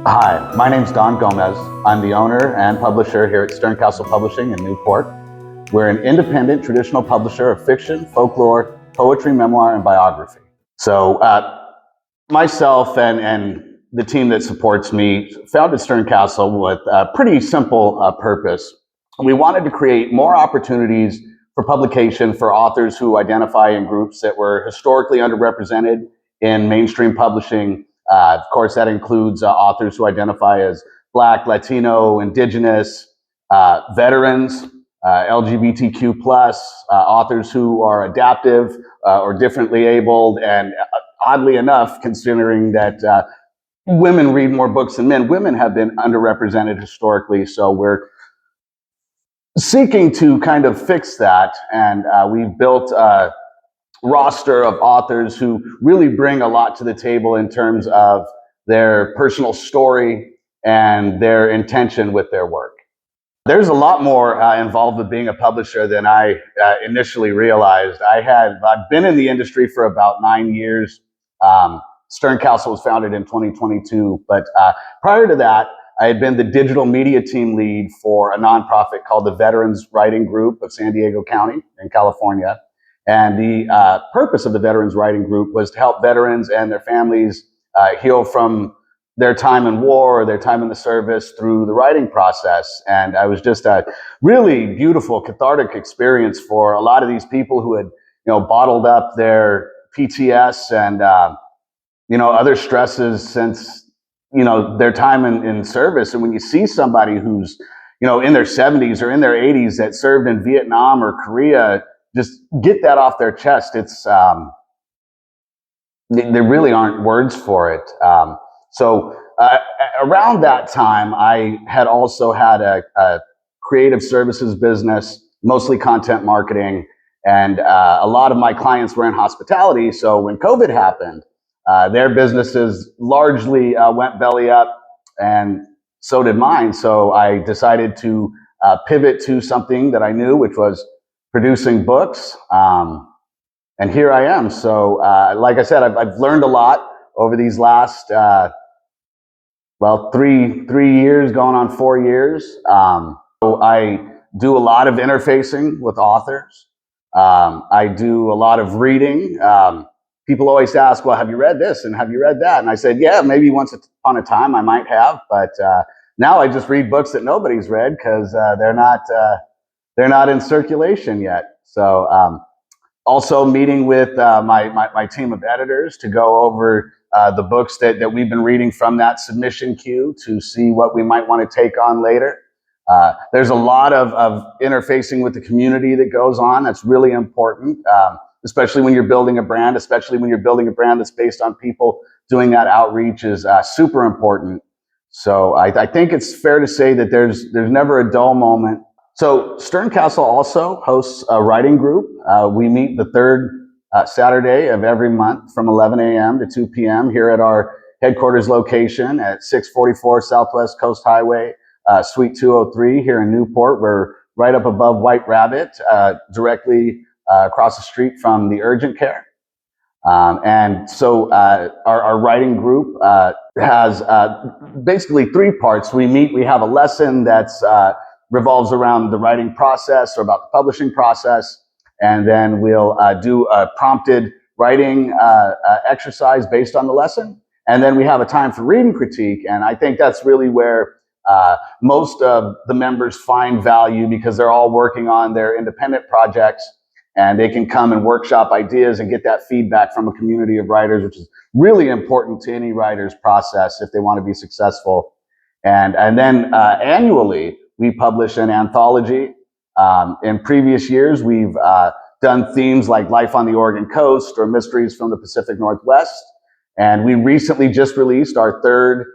Hi, my name's Don Gomez. I'm the owner and publisher here at Sterncastle Publishing in Newport. We're an independent traditional publisher of fiction, folklore, poetry, memoir, and biography. So myself and the team that supports me founded Sterncastle with a pretty simple purpose. We wanted to create more opportunities for publication for authors who identify in groups that were historically underrepresented in mainstream publishing. Of course, that includes authors who identify as Black, Latino, Indigenous, veterans, LGBTQ+, authors who are adaptive or differently abled, and oddly enough, considering that women read more books than men, women have been underrepresented historically, so we're seeking to kind of fix that, and we've built a roster of authors who really bring a lot to the table in terms of their personal story and their intention with their work. There's a lot more involved with being a publisher than I initially realized. I've been in the industry for about 9 years. Sterncastle was founded in 2022, but prior to that, I had been the digital media team lead for a nonprofit called the Veterans Writing Group of San Diego County in California. And the purpose of the Veterans Writing Group was to help veterans and their families heal from their time in war or their time in the service through the writing process. And it was just a really beautiful, cathartic experience for a lot of these people who had, bottled up their PTS and, other stresses since, their time in service. And when you see somebody who's, in their 70s or in their 80s that served in Vietnam or Korea, just get that off their chest. It's there really aren't words for it. So around that time, I had also had a creative services business, mostly content marketing, and a lot of my clients were in hospitality. So when COVID happened, their businesses largely went belly up, and so did mine. So I decided to pivot to something that I knew, which was producing books, and here I am. So, like I said, I've learned a lot over these last, three years, going on 4 years. So I do a lot of interfacing with authors. I do a lot of reading. People always ask, well, have you read this and have you read that? And I said, yeah, maybe once upon a time I might have, but now I just read books that nobody's read because they're not in circulation yet. So also meeting with my team of editors to go over the books that we've been reading from that submission queue to see what we might want to take on later. There's a lot of interfacing with the community that goes on. That's really important, especially when you're building a brand, especially when you're building a brand that's based on people. Doing that outreach is super important. So I think it's fair to say that there's never a dull moment. So Sterncastle also hosts a writing group. We meet the third Saturday of every month from 11 a.m. to 2 p.m. here at our headquarters location at 644 Southwest Coast Highway, Suite 203 here in Newport. We're right up above White Rabbit, directly across the street from the urgent care. And so our writing group has basically 3 parts. We have a lesson that's revolves around the writing process or about the publishing process. And then we'll do a prompted writing exercise based on the lesson. And then we have a time for reading critique. And I think that's really where most of the members find value, because they're all working on their independent projects and they can come and workshop ideas and get that feedback from a community of writers, which is really important to any writer's process if they want to be successful. And then annually, we publish an anthology. In previous years, we've done themes like Life on the Oregon Coast or Mysteries from the Pacific Northwest. And we recently just released our third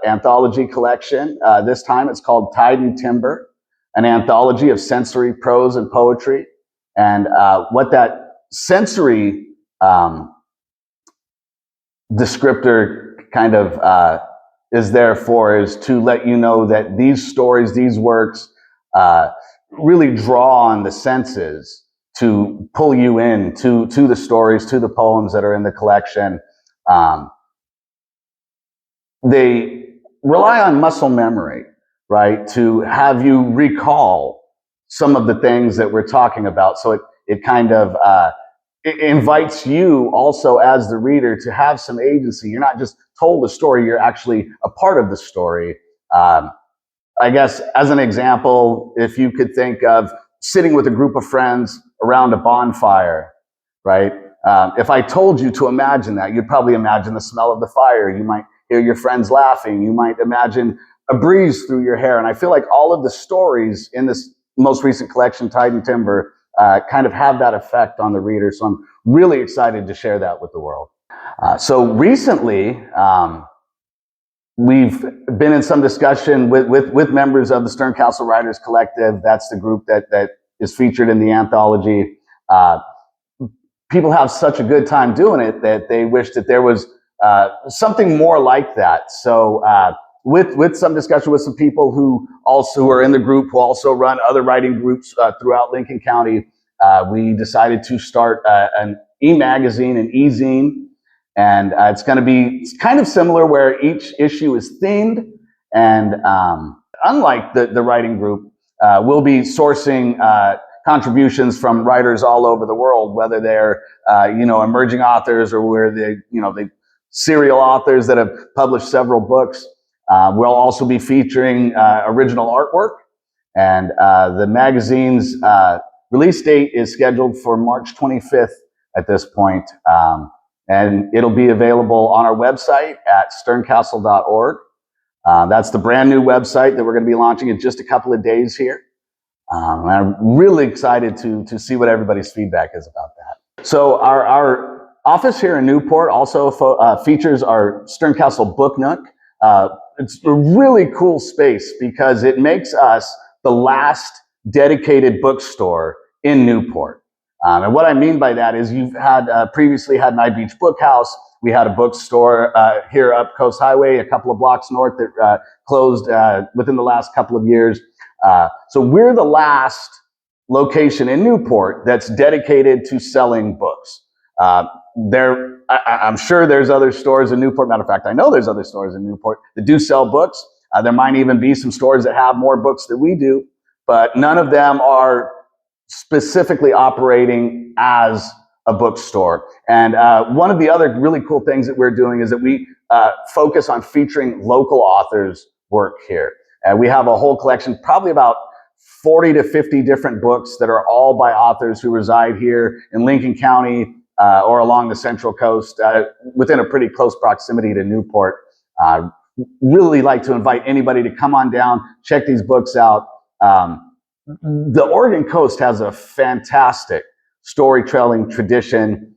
anthology collection. This time it's called Tide and Timber, an anthology of sensory prose and poetry. And what that sensory descriptor kind of is there for is to let you know that these stories, these works, really draw on the senses to pull you in to the stories, to the poems that are in the collection. They rely on muscle memory, right, to have you recall some of the things that we're talking about. So it kind of it invites you also as the reader to have some agency. You're not just told a story, you're actually a part of the story. I guess as an example, if you could think of sitting with a group of friends around a bonfire, right? If I told you to imagine that, you'd probably imagine the smell of the fire. You might hear your friends laughing. You might imagine a breeze through your hair. And I feel like all of the stories in this most recent collection, Tide and Timber, kind of have that effect on the reader. So I'm really excited to share that with the world. So recently, we've been in some discussion with members of the Sterncastle Writers Collective. That's the group that is featured in the anthology. People have such a good time doing it that they wish that there was something more like that. So with some discussion with some people who also are in the group, who also run other writing groups throughout Lincoln County, we decided to start an e-magazine, an e-zine. And it's going to be kind of similar where each issue is themed. And unlike the writing group, we'll be sourcing contributions from writers all over the world, whether they're emerging authors or where they serial authors that have published several books. We'll also be featuring original artwork. And the magazine's release date is scheduled for March 25th at this point. And it'll be available on our website at sterncastle.org. That's the brand new website that we're going to be launching in just a couple of days here. I'm really excited to see what everybody's feedback is about that. So our office here in Newport also features our Sterncastle Book Nook. It's a really cool space because it makes us the last dedicated bookstore in Newport. And what I mean by that is you've had previously had Nye Beach Book House. We had a bookstore here up Coast Highway, a couple of blocks north that closed within the last couple of years. So we're the last location in Newport that's dedicated to selling books. I'm sure there's other stores in Newport. Matter of fact, I know there's other stores in Newport that do sell books. There might even be some stores that have more books than we do, but none of them are specifically operating as a bookstore. And one of the other really cool things that we're doing is that we focus on featuring local authors' work here. And we have a whole collection, probably about 40 to 50 different books that are all by authors who reside here in Lincoln County or along the Central Coast, within a pretty close proximity to Newport. Really like to invite anybody to come on down, check these books out. The Oregon coast has a fantastic storytelling tradition,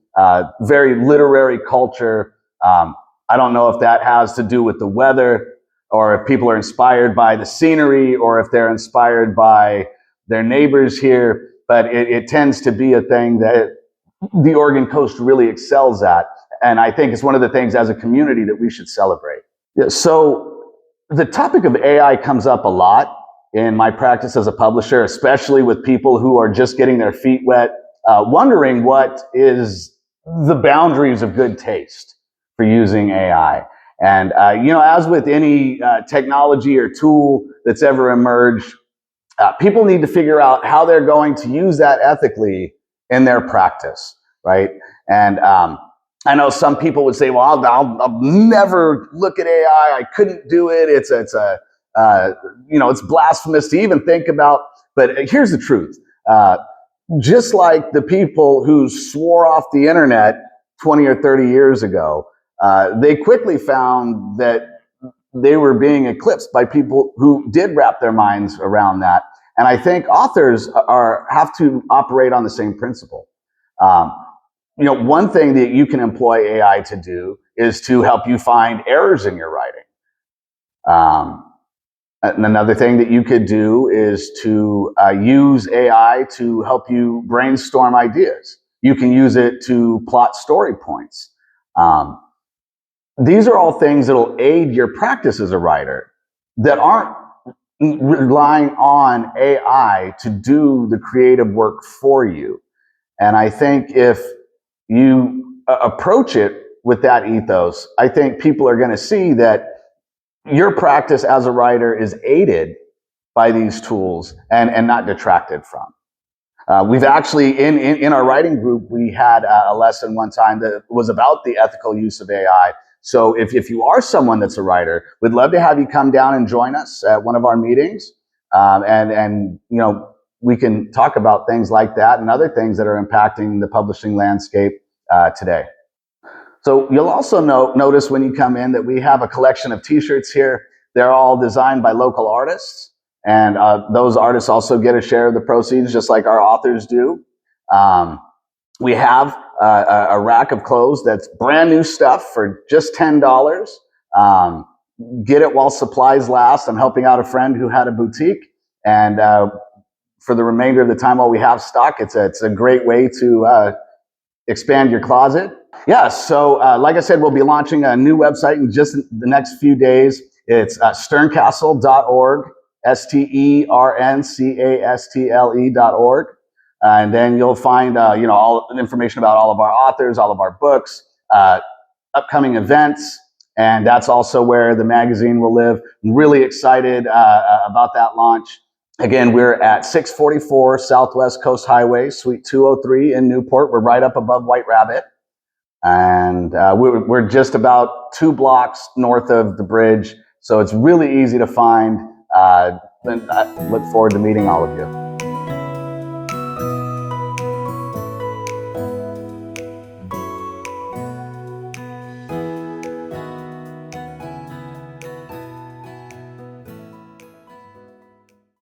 very literary culture. I don't know if that has to do with the weather or if people are inspired by the scenery or if they're inspired by their neighbors here, but it tends to be a thing that the Oregon coast really excels at. And I think it's one of the things as a community that we should celebrate. Yeah, so the topic of AI comes up a lot in my practice as a publisher, especially with people who are just getting their feet wet, wondering what is the boundaries of good taste for using AI. And, as with any technology or tool that's ever emerged, people need to figure out how they're going to use that ethically in their practice, right? And I know some people would say, well, I'll never look at AI. I couldn't do it. It's blasphemous to even think about. But here's the truth. Just like the people who swore off the internet 20 or 30 years ago, they quickly found that they were being eclipsed by people who did wrap their minds around that. And I think authors have to operate on the same principle. One thing that you can employ AI to do is to help you find errors in your writing. And another thing that you could do is to use AI to help you brainstorm ideas. You can use it to plot story points. These are all things that will aid your practice as a writer that aren't relying on AI to do the creative work for you. And I think if you approach it with that ethos, I think people are going to see that your practice as a writer is aided by these tools and not detracted from. We've actually, in our writing group, we had a lesson one time that was about the ethical use of AI. So if you are someone that's a writer, we'd love to have you come down and join us at one of our meetings. And you know, we can talk about things like that and other things that are impacting the publishing landscape today. So you'll also notice when you come in that we have a collection of t-shirts here. They're all designed by local artists. And those artists also get a share of the proceeds, just like our authors do. We have a rack of clothes that's brand new stuff for just $10. Get it while supplies last. I'm helping out a friend who had a boutique. And for the remainder of the time while we have stock, it's a great way to expand your closet. Yeah, so like I said, we'll be launching a new website in just the next few days. It's sterncastle.org. sterncastle.org. And then you'll find, you know, all information about all of our authors, all of our books, upcoming events. And that's also where the magazine will live. I'm really excited about that launch. Again, we're at 644 Southwest Coast Highway, Suite 203 in Newport. We're right up above White Rabbit. And we're just about 2 blocks north of the bridge. So it's really easy to find. I look forward to meeting all of you.